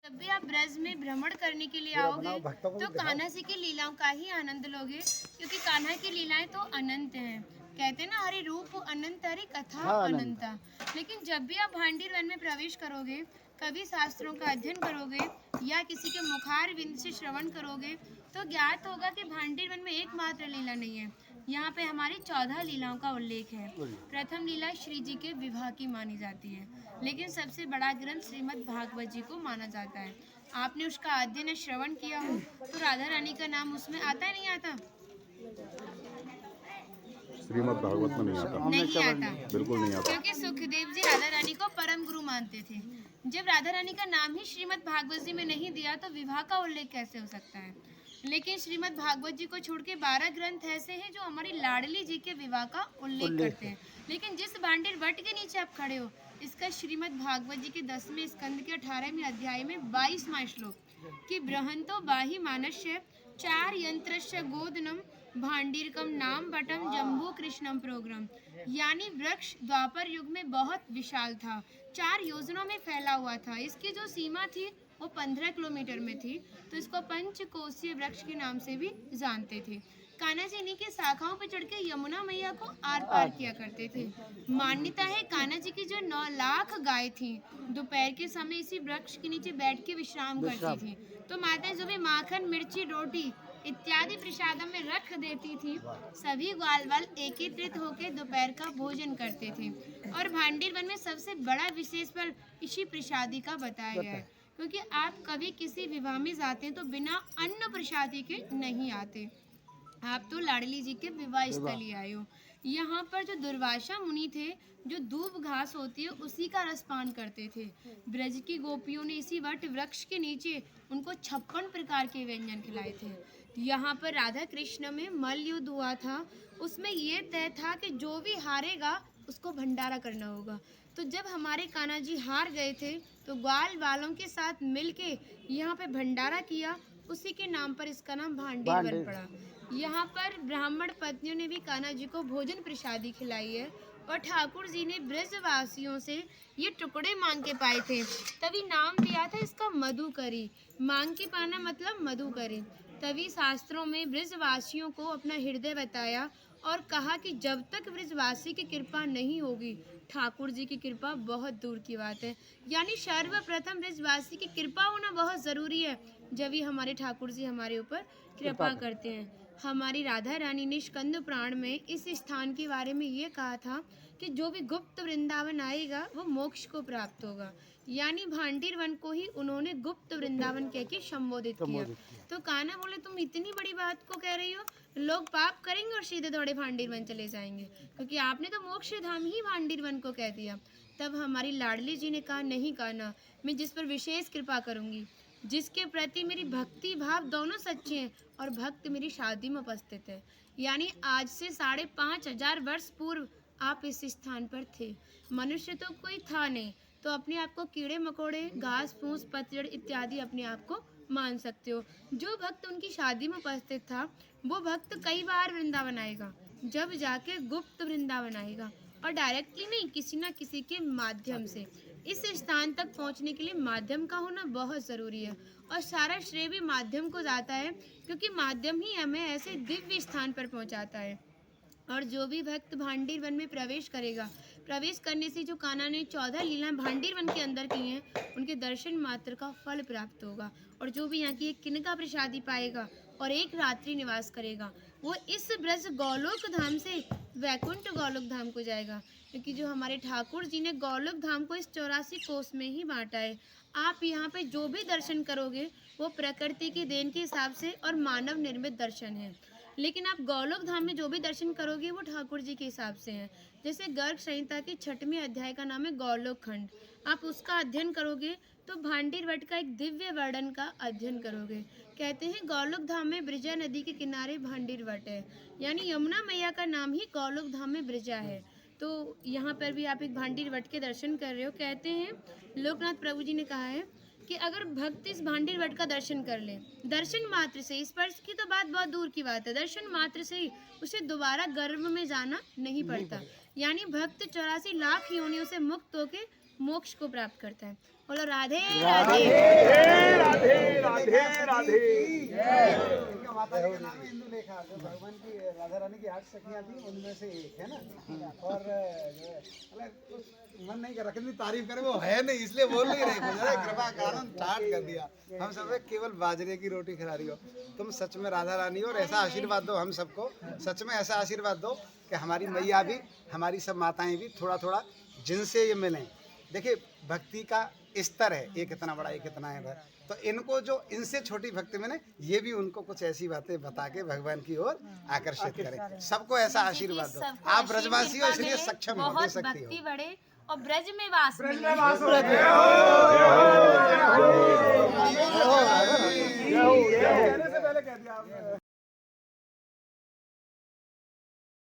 जब भी आप ब्रज में भ्रमण करने के लिए आओगे तो कान्हा जी की लीलाओं का ही आनंद लोगे, क्योंकि कान्हा की लीलाएं तो अनंत हैं। कहते हैं ना, हरि रूप अनंत हरि कथा अनंता। लेकिन जब भी आप भांडीर वन में प्रवेश करोगे, कवि शास्त्रों का अध्ययन करोगे या किसी के मुखार विंद से श्रवण करोगे तो ज्ञात होगा कि भांडीर वन में एकमात्र लीला नहीं है, यहाँ पे हमारी 14 लीलाओं का उल्लेख है। प्रथम लीला श्री जी के विवाह की मानी जाती है, लेकिन सबसे बड़ा ग्रंथ श्रीमद् भागवत जी को माना जाता है। आपने उसका अध्ययन श्रवण किया हो तो राधा रानी का नाम उसमें आता है नहीं आता? श्रीमद् भागवत में नहीं आता। नहीं आता, बिल्कुल नहीं आता, क्योंकि सुखदेव जी राधा रानी को परम गुरु मानते थे। जब राधा रानी का नाम ही श्रीमद् भागवत जी में नहीं दिया तो विवाह का उल्लेख कैसे हो सकता है? लेकिन श्रीमद् भागवत जी को छोड़ के 12 ग्रंथ ऐसे हैं जो हमारी लाडली जी के विवाह का उल्लेख करते हैं। लेकिन जिस भांडीर वट के नीचे आप खड़े हो, इसका श्रीमद् भागवत जी के 10वें स्कंद के 18वें अध्याय में 22वां श्लोक कि बृहंतो बाहि मानस्य 4 यंत्रस्य गोदनम भांडीरकम नाम बटम जम्बू कृष्णम प्रोग्राम, यानी वृक्ष द्वापर युग में बहुत विशाल था, 4 योजनों में फैला हुआ था। इसकी जो सीमा थी वो 15 किलोमीटर में थी, तो इसको पंचकोशीय वृक्ष के नाम से भी जानते थे। कान्हा जी इन्हीं के शाखाओं पर चढ़ के यमुना मैया को आर पार किया करते थे। मान्यता है कान्हा जी की जो 9 लाख गाय थी दोपहर के समय इसी वृक्ष के नीचे बैठ के विश्राम करती थी। तो माता जो भी माखन मिर्ची रोटी इत्यादि प्रसादम में रख देती थी, सभी ग्वाल वाल एकत्रित होकर दोपहर का भोजन करते थे। और भांडीर वन में सबसे बड़ा विशेष फल इसी प्रसादी का बताया गया है, क्योंकि आप कभी किसी विवाह में जाते हैं तो बिना अन्न प्रसादी के नहीं आते। आप तो लाडली जी के विवाह स्थल ही आए हो। यहाँ पर जो दुर्वासा मुनि थे, जो दूब घास होती है उसी का रसपान करते थे। ब्रज की गोपियों ने इसी वट वृक्ष के नीचे उनको 56 प्रकार के व्यंजन खिलाए थे। यहाँ पर राधा कृष्ण में मल्ल युद्ध हुआ था, उसमें ये तय था कि जो भी हारेगा उसको भंडारा करना होगा। तो जब हमारे कान्हा जी हार गए थे तो ग्वाल वालों के साथ मिलके यहाँ पे भंडारा किया, उसी के नाम पर इसका नाम भांडीर वन पड़ा। यहाँ पर ब्राह्मण पत्नियों ने भी कान्हा जी को भोजन प्रसादी खिलाई है, और ठाकुर जी ने ब्रजवासियों से ये टुकड़े मांग के पाए थे, तभी नाम दिया था इसका मधुकरी। मांग के पाना मतलब मधुकरी। तभी शास्त्रों में ब्रजवासियों को अपना हृदय बताया और कहा कि जब तक ब्रजवासी की कृपा नहीं होगी, ठाकुर जी की कृपा बहुत दूर की बात है। यानी सर्वप्रथम ब्रजवासी की कृपा होना बहुत ज़रूरी है, जब ही हमारे ठाकुर जी हमारे ऊपर कृपा करते हैं। हमारी राधा रानी ने स्कंद पुराण में इस स्थान के बारे में ये कहा था कि जो भी गुप्त वृंदावन आएगा वो मोक्ष को प्राप्त होगा। यानी भांडीर वन को ही उन्होंने गुप्त वृंदावन कह के संबोधित किया। तो कान्हा बोले, तुम इतनी बड़ी बात को कह रही हो, लोग पाप करेंगे और सीधे दौड़े भांडीर वन चले जाएंगे, क्योंकि आपने तो मोक्ष धाम ही भांडीर वन को कह दिया। तब हमारी लाडली जी ने कहा, नहीं कान्हा, मैं जिस पर विशेष कृपा करूंगी, जिसके प्रति मेरी भक्ति भाव दोनों सच्चे हैं और भक्त मेरी शादी में उपस्थित है। यानी आज से 5,500 वर्ष पूर्व आप इस स्थान पर थे। मनुष्य तो कोई था नहीं, तो अपने आप को कीड़े मकोड़े, घास फूस, पतझड़ इत्यादि अपने आप को मान सकते हो। जो भक्त उनकी शादी में उपस्थित था वो भक्त कई बार वृंदावन आएगा, जब जाके गुप्त वृंदावन आएगा, और डायरेक्टली नहीं, किसी ना किसी के माध्यम से। इस स्थान तक पहुंचने के लिए माध्यम का होना बहुत ज़रूरी है, और सारा श्रेय भी माध्यम को जाता है, क्योंकि माध्यम ही हमें ऐसे दिव्य स्थान पर पहुंचाता है। और जो भी भक्त भांडीर वन में प्रवेश करेगा, प्रवेश करने से जो कान्हा ने 14 लीलाएं भांडीर वन के अंदर की हैं, उनके दर्शन मात्र का फल प्राप्त होगा। और जो भी यहाँ की एक किनका प्रसादी पाएगा और एक रात्रि निवास करेगा, वो इस ब्रज गौलोक धाम से वैकुंठ गौलोक धाम को जाएगा, क्योंकि जो हमारे ठाकुर जी ने गौलोक धाम को इस 84 कोस में ही बांटा है। आप यहाँ पे जो भी दर्शन करोगे वो प्रकृति की देन के हिसाब से और मानव निर्मित दर्शन है, लेकिन आप गौलोक धाम में जो भी दर्शन करोगे वो ठाकुर जी के हिसाब से हैं। जैसे गर्ग संहिता के 6वें अध्याय का नाम है गौलोक खंड, आप उसका अध्ययन करोगे तो भांडीर वट का एक दिव्य वर्णन का अध्ययन करोगे। कहते हैं गौलोक धाम में ब्रजा नदी के किनारे भांडीर वट है, यानी यमुना मैया का नाम ही गौलोक धाम में ब्रजा है। तो यहाँ पर भी आप एक भांडीर वट के दर्शन कर रहे हो। कहते हैं लोकनाथ प्रभु जी ने कहा है कि अगर भक्त इस भांडीर वट का दर्शन कर ले, दर्शन मात्र से, स्पर्श की तो बात बहुत दूर की बात है, दर्शन मात्र से ही उसे दोबारा गर्भ में जाना नहीं पड़ता। यानी भक्त 84 लाख योनियों से मुक्त होकर मोक्ष को प्राप्त करता है। बोलो राधे राधे। राधे। इनका माता जी का नाम है इंदुलेखा, जो भगवान की राधा रानी की 8 सखियां थी उनमें से एक है ना। और कुछ मन नहीं कर रहा, कितनी तारीफ करे, वो है नहीं इसलिए बोल नहीं रहे, गुजरा कृपा कारण स्टार्ट कर दिया। हम सब केवल बाजरे की रोटी खिला रही हो, तुम सच में राधा रानी हो। और ऐसा आशीर्वाद दो हम सबको, सच में ऐसा आशीर्वाद दो कि हमारी मैया भी, हमारी सब माताएं भी थोड़ा थोड़ा जिनसे ये मिलें। देखिए भक्ति का स्तर है, एक इतना बड़ा एक इतना है, तो इनको जो इनसे छोटी भक्ति में ये भी उनको कुछ ऐसी बातें बता के भगवान की ओर आकर्षित करें। सबको ऐसा आशीर्वाद दो। आप ब्रजवासी हो इसलिए सक्षम हो, दे सकती हो। भक्ति बढ़े और ब्रज में वास ब्रज मिले। में वास हो। जय हो।